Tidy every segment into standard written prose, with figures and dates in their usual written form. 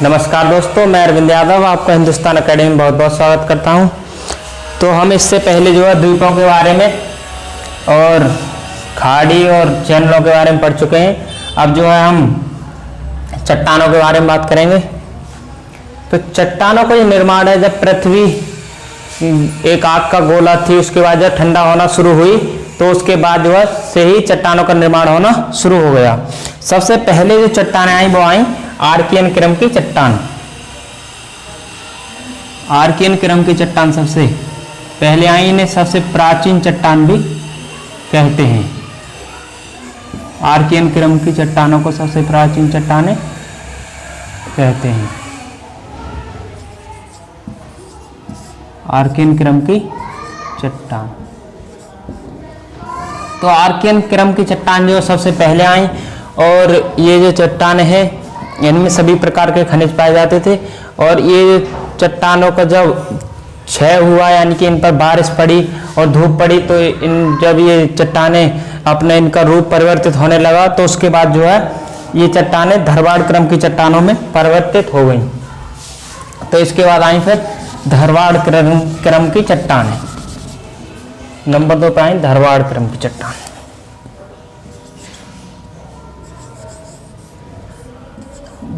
नमस्कार दोस्तों, मैं अरविंद यादव आपका हिंदुस्तान एकेडमी में बहुत बहुत स्वागत करता हूं। तो हम इससे पहले जो है द्वीपों के बारे में और खाड़ी और चैनलों के बारे में पढ़ चुके हैं। अब जो है हम चट्टानों के बारे में बात करेंगे। तो चट्टानों का जो निर्माण है, जब पृथ्वी एक आग का गोला थी, उसके बाद जब ठंडा होना शुरू हुई तो उसके बाद जो है से ही चट्टानों का निर्माण होना शुरू हो गया। सबसे पहले जो चट्टानें आई वो आई आर्कियन क्रम की चट्टान। आर्कियन क्रम की चट्टान सबसे पहले आई, इन्हें सबसे प्राचीन चट्टान भी कहते हैं। आर्कियन क्रम की चट्टानों को सबसे प्राचीन चट्टानें कहते हैं। आर्कियन क्रम की चट्टान। तो आर्कियन क्रम की चट्टान जो सबसे पहले आई, और ये जो चट्टान है इनमें सभी प्रकार के खनिज पाए जाते थे। और ये चट्टानों का जब क्षय हुआ, यानी कि इन पर बारिश पड़ी और धूप पड़ी, तो जब ये चट्टानें अपने इनका रूप परिवर्तित होने लगा, तो उसके बाद जो है ये चट्टानें धारवाड़ क्रम की चट्टानों में परिवर्तित हो गई। तो इसके बाद आई फिर धारवाड़ क्रम की चट्टानें। नंबर 2 पर आई धारवाड़ क्रम की चट्टान।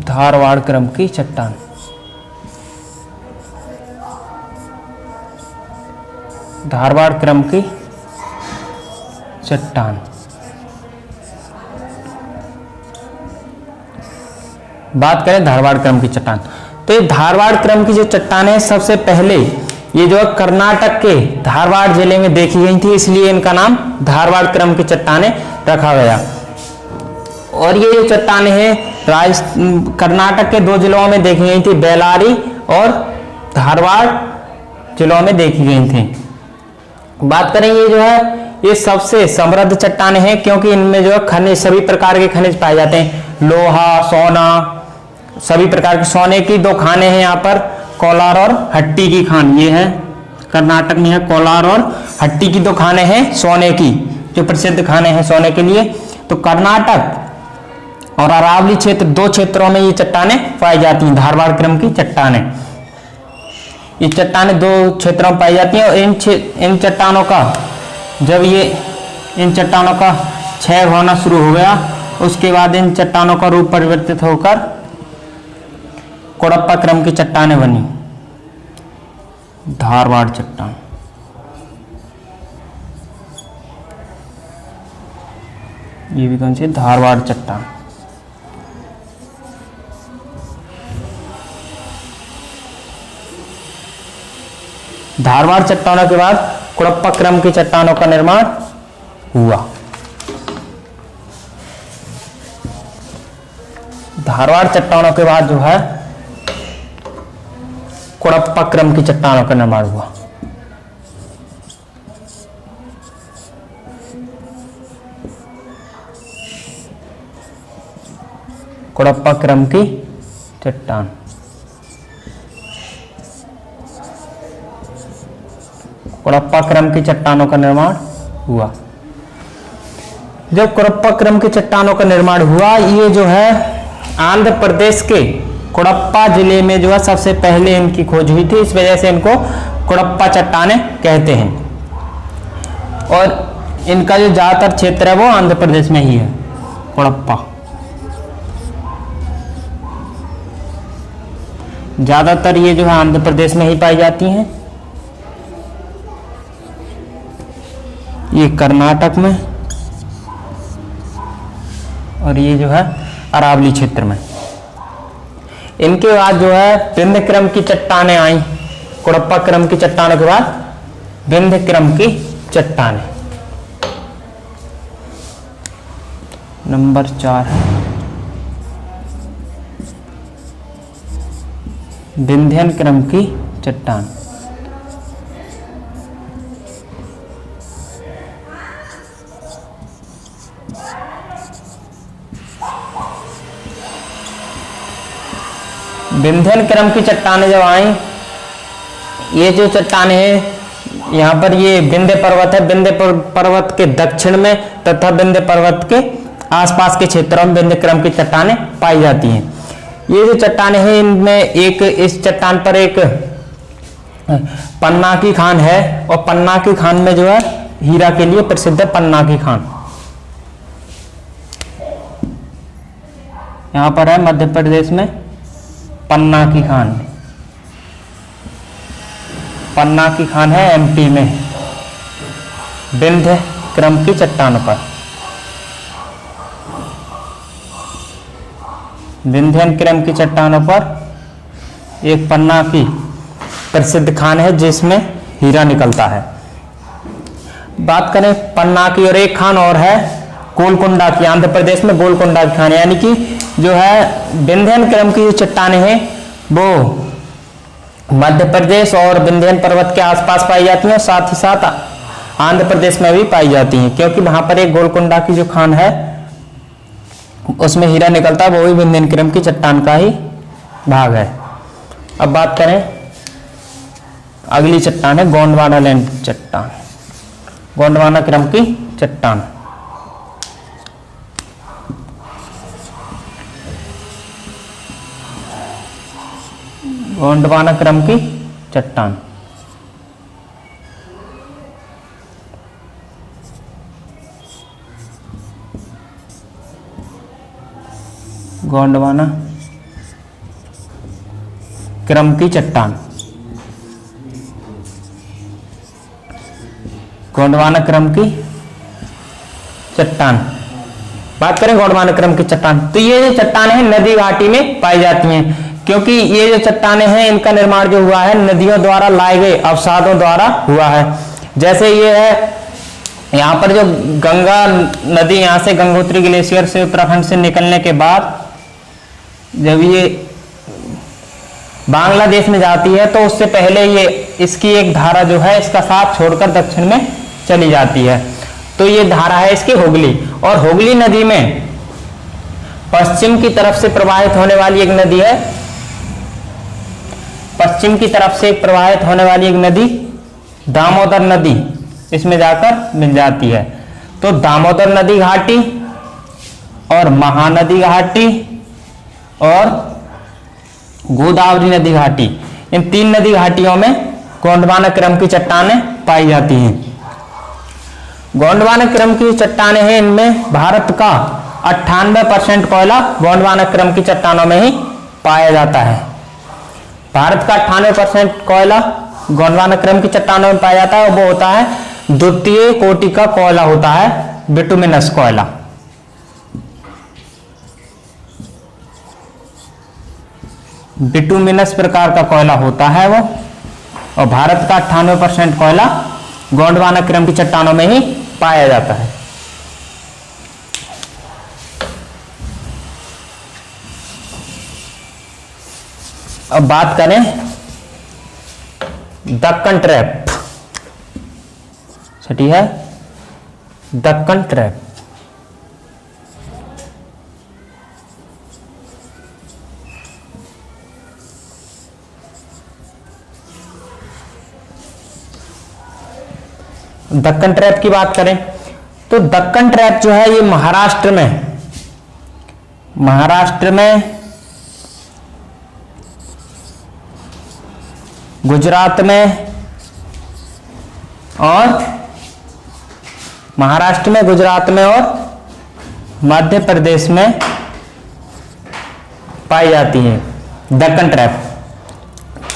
धारवाड़ क्रम की चट्टान। धारवाड़ क्रम की चट्टान। बात करें धारवाड़ क्रम की चट्टान, तो ये धारवाड़ क्रम की जो चट्टान है सबसे पहले ये जो कर्नाटक के धारवाड़ जिले में देखी गई थी, इसलिए इनका नाम धारवाड़ क्रम की चट्टानें रखा गया। और ये जो चट्टानें हैं कर्नाटक के 2 जिलों में देखी गई थी, बेल्लारी और धारवाड़ जिलों में देखी गई थी। बात करें ये जो है ये सबसे समृद्ध चट्टानें हैं, क्योंकि इनमें जो है खनिज, सभी प्रकार के खनिज पाए जाते हैं। लोहा, सोना, सभी प्रकार के सोने की 2 खानें हैं यहाँ पर, कोलार और हट्टी की खान। ये है कर्नाटक में है कोलार और हट्टी की 2 खानें हैं सोने की, जो प्रसिद्ध खाने हैं सोने के लिए। तो कर्नाटक और अरावली क्षेत्र 2 क्षेत्रों में ये चट्टानें पाई जाती हैं, धारवाड़ क्रम की चट्टानें। ये चट्टानें 2 क्षेत्रों में पाई जाती हैं। और इन चट्टानों का जब इन चट्टानों का क्षय होना शुरू हो गया, उसके बाद इन चट्टानों का रूप परिवर्तित होकर कोडप्पा क्रम की चट्टानें बनी। धारवाड़ चट्टान। ये भी कौन सी? धारवाड़ चट्टान। धारवाड़ चट्टानों के बाद कोडप्पा क्रम की चट्टानों का निर्माण हुआ। धारवाड़ चट्टानों के बाद जो है कोडप्पा क्रम की चट्टानों का निर्माण हुआ। कोडप्पा क्रम की चट्टान। कोडप्पा क्रम की चट्टानों का निर्माण हुआ। जब कोडप्पा क्रम की चट्टानों का निर्माण हुआ, ये जो है आंध्र प्रदेश के कोडप्पा जिले में जो है सबसे पहले इनकी खोज हुई थी, इस वजह से इनको कोडप्पा चट्टानें कहते हैं। और इनका जो ज्यादातर क्षेत्र है वो आंध्र प्रदेश में ही है। कोडप्पा ज्यादातर ये जो है आंध्र प्रदेश में ही पाई जाती हैं। ये कर्नाटक में और ये जो है अरावली क्षेत्र में। इनके बाद जो है विंध्य क्रम की चट्टानें आई। कोडप्पा क्रम की चट्टानों के बाद विंध्य क्रम की चट्टानें। नंबर 4 विंध्यन क्रम की चट्टान। विंध्यन क्रम की चट्टानें जब आई, ये जो चट्टानें हैं यहाँ पर ये विंध्य पर्वत है, विंध्य पर्वत के दक्षिण में तथा विंध्य पर्वत के आसपास के क्षेत्रों में विंध्य क्रम की चट्टानें पाई जाती हैं। ये जो चट्टानें हैं इनमें एक इस चट्टान पर एक पन्ना की खान है, और पन्ना की खान में जो है हीरा के लिए प्रसिद्ध है पन्ना की खान। यहां पर है मध्य प्रदेश में पन्ना की खान, पन्ना की खान है एमपी में विंध्य क्रम की चट्टानों पर। विंध्यन क्रम की चट्टानों पर एक पन्ना की प्रसिद्ध खान है जिसमें हीरा निकलता है। बात करें पन्ना की, और एक खान और है गोलकुंडा की, आंध्र प्रदेश में गोलकुंडा की खान, यानी कि जो है विंध्यन क्रम की जो चट्टानें हैं वो मध्य प्रदेश और विंध्यन पर्वत के आसपास पाई जाती हैं, साथ ही साथ आंध्र प्रदेश में भी पाई जाती हैं, क्योंकि वहां पर एक गोलकुंडा की जो खान है उसमें हीरा निकलता है, वो भी विंध्यन क्रम की चट्टान का ही भाग है। अब बात करें अगली चट्टान है गोंडवाना लैंड चट्टान, गोंडवाना क्रम की चट्टान। गोंडवाना क्रम की चट्टान, गोंडवाना क्रम की चट्टान, गोंडवाना क्रम की चट्टान। बात करें गोंडवाना क्रम की चट्टान, तो ये जो चट्टानें हैं नदी घाटी में पाई जाती हैं, क्योंकि ये जो चट्टानें हैं इनका निर्माण जो हुआ है नदियों द्वारा लाए गए अवसादों द्वारा हुआ है। जैसे ये है यहाँ पर जो गंगा नदी, यहाँ से गंगोत्री ग्लेशियर से उत्तराखंड से निकलने के बाद जब ये बांग्लादेश में जाती है तो उससे पहले ये इसकी एक धारा जो है इसका साथ छोड़कर दक्षिण में चली जाती है। तो ये धारा है इसकी हुगली, और हुगली नदी में पश्चिम की तरफ से प्रवाहित होने वाली एक नदी है, पश्चिम की तरफ से प्रवाहित होने वाली एक नदी दामोदर नदी इसमें जाकर मिल जाती है। तो दामोदर नदी घाटी और महानदी घाटी और गोदावरी नदी घाटी, इन तीन नदी घाटियों में गोंडवाना क्रम की चट्टानें पाई जाती हैं। गोंडवाना क्रम की चट्टानें हैं, इनमें भारत का 98% कोयला गोंडवाना क्रम की चट्टानों में ही पाया जाता है। भारत का 98% कोयला गोंडवाना क्रम की चट्टानों में पाया जाता है, वो होता है द्वितीय कोटि का कोयला होता है, बिटुमिनस कोयला। बिटुमिनस प्रकार का कोयला होता है वो, और भारत का 98% कोयला गोंडवाना क्रम की चट्टानों में ही पाया जाता है। अब बात करें दक्कन ट्रैप, छठी है दक्कन ट्रैप। दक्कन ट्रैप की बात करें तो दक्कन ट्रैप जो है ये महाराष्ट्र में गुजरात में और महाराष्ट्र में, गुजरात में और मध्य प्रदेश में पाई जाती है दक्कन ट्रैप।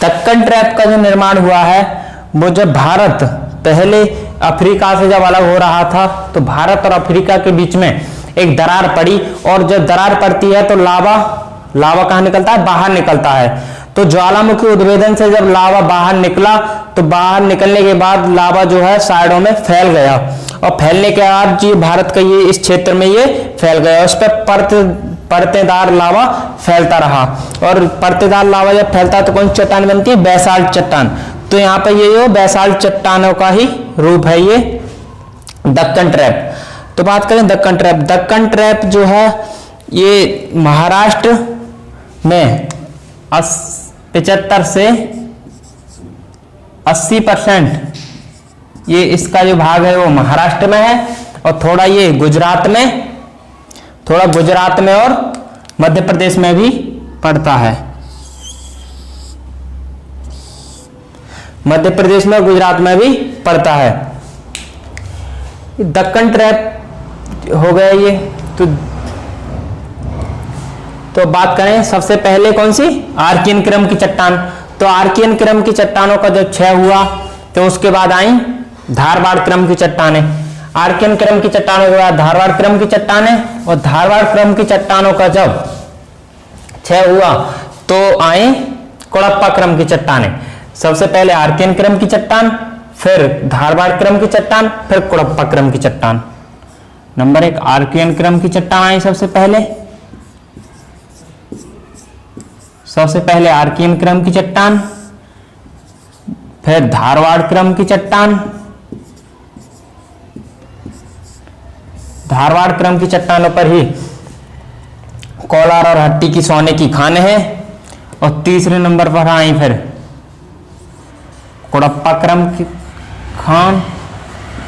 दक्कन ट्रैप का जो निर्माण हुआ है वो जब भारत पहले अफ्रीका से जब अलग हो रहा था तो भारत और अफ्रीका के बीच में एक दरार पड़ी, और जब दरार पड़ती है तो लावा कहां निकलता है, बाहर निकलता है। तो ज्वालामुखी उद्भेदन से जब लावा बाहर निकला तो बाहर निकलने के बाद लावा जो है साइडों में फैल गया, और फैलने के बाद जी भारत का ये इस क्षेत्र में ये फैल गया, उस पर परतेदार लावा फैलता रहा, और परतेदार लावा जब फैलता है तो कौन सी चट्टान बनती है, बैसाल्ट चट्टान। तो यहाँ पे ये जो बैसाल्ट चट्टानों का ही रूप है ये दक्कन ट्रैप। तो बात करें दक्कन ट्रैप, दक्कन ट्रैप जो है ये महाराष्ट्र में 75 से 80% ये इसका जो भाग है वो महाराष्ट्र में है, और थोड़ा ये गुजरात में और मध्य प्रदेश में भी पड़ता है। मध्य प्रदेश में, गुजरात में भी पड़ता है। दक्कन ट्रैप हो गया ये। तो बात करें सबसे पहले कौन सी, आर्कियन क्रम की चट्टान। तो आर्कियन क्रम की चट्टानों का जब क्षय हुआ तो उसके बाद आई धारवाड़ क्रम की चट्टानें। आर्कियन क्रम की चट्टानों के बाद धारवाड़ क्रम की चट्टानें, और धारवाड़ क्रम की चट्टानों का जब क्षय हुआ तो आए कोडप्पा क्रम की चट्टानें। सबसे पहले आर्कियन क्रम की चट्टान, फिर धारवाड़ क्रम की चट्टान, फिर कोडप्पा क्रम की चट्टान। नंबर 1 आर्कियन क्रम की चट्टान आई सबसे पहले आर्कियन क्रम की चट्टान, फिर धारवाड़ क्रम की चट्टान। धारवाड़ क्रम की चट्टानों पर ही कोलार और हट्टी की सोने की खान है। और तीसरे नंबर पर आई फिर कोडप्पा क्रम की खान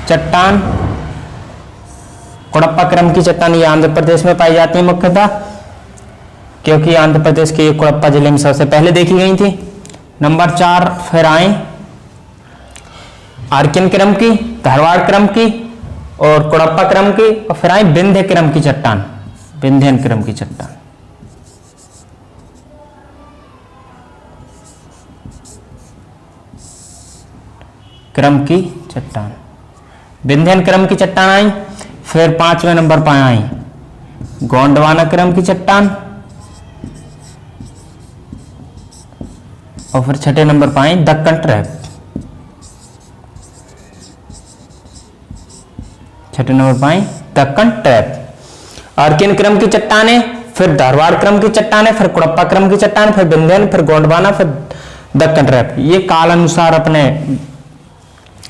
चट्टान। कोडप्पा क्रम की चट्टान ये आंध्र प्रदेश में पाई जाती है मुख्यतः, क्योंकि आंध्र प्रदेश के कोडप्पा जिले में सबसे पहले देखी गई थी। नंबर 4 फिर आए आर्कियन क्रम की, धारवाड़ क्रम की और कोडप्पा क्रम की, और फिर आई विंध्य क्रम की चट्टान, विंध्यन क्रम की चट्टान। क्रम की चट्टान, विंध्यन क्रम की चट्टान आई। फिर 5वें नंबर पर आई गोंडवाना क्रम की चट्टान, और फिर 6ठे नंबर पर आई दक्कन ट्रैप। 6ठे नंबर पर आई दक्कन ट्रैप। आर्कियन क्रम की चट्टानें, फिर धारवाड़ क्रम की चट्टानें, फिर कोडप्पा क्रम की चट्टान, फिर विंध्यन, फिर गोंडवाना, फिर दक्कन ट्रैप। ये काल अनुसार अपने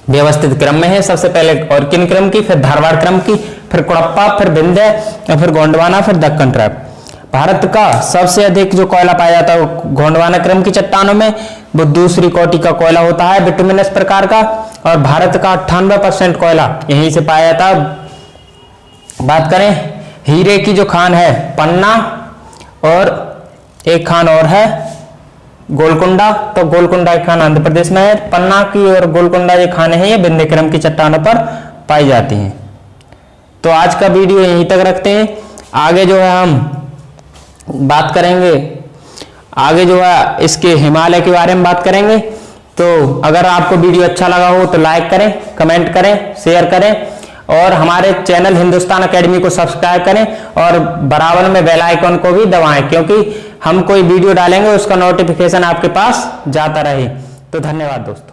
व्यवस्थित क्रम में है। सबसे पहले आर्कियन क्रम की, फिर धारवाड़ क्रम की, फिर कोडप्पा, फिर विंध्य, और फिर गोंडवाना, फिर दक्कन ट्रैप। भारत का सबसे अधिक जो कोयला पाया जाता है वो गोंडवाना क्रम की चट्टानों में, वो दूसरी कोटि का कोयला होता है बिटुमिनस प्रकार का, और भारत का 98% कोयला यहीं से पाया जाता है। बात करें हीरे की जो खान है पन्ना, और एक खान और है गोलकुंडा। तो गोलकुंडा की खान आंध्र प्रदेश में है। पन्ना की और गोलकुंडा ये खाने हैं, ये विंध्य क्रम की चट्टानों पर पाई जाती हैं। तो आज का वीडियो यहीं तक रखते हैं। आगे जो है हम बात करेंगे, आगे जो है इसके हिमालय के बारे में बात करेंगे। तो अगर आपको वीडियो अच्छा लगा हो तो लाइक करें, कमेंट करें, शेयर करें, और हमारे चैनल हिंदुस्तान एकेडमी को सब्सक्राइब करें, और बराबर में बेल आइकन को भी दबाएं, क्योंकि हम कोई वीडियो डालेंगे उसका नोटिफिकेशन आपके पास जाता रहे। तो धन्यवाद दोस्तों।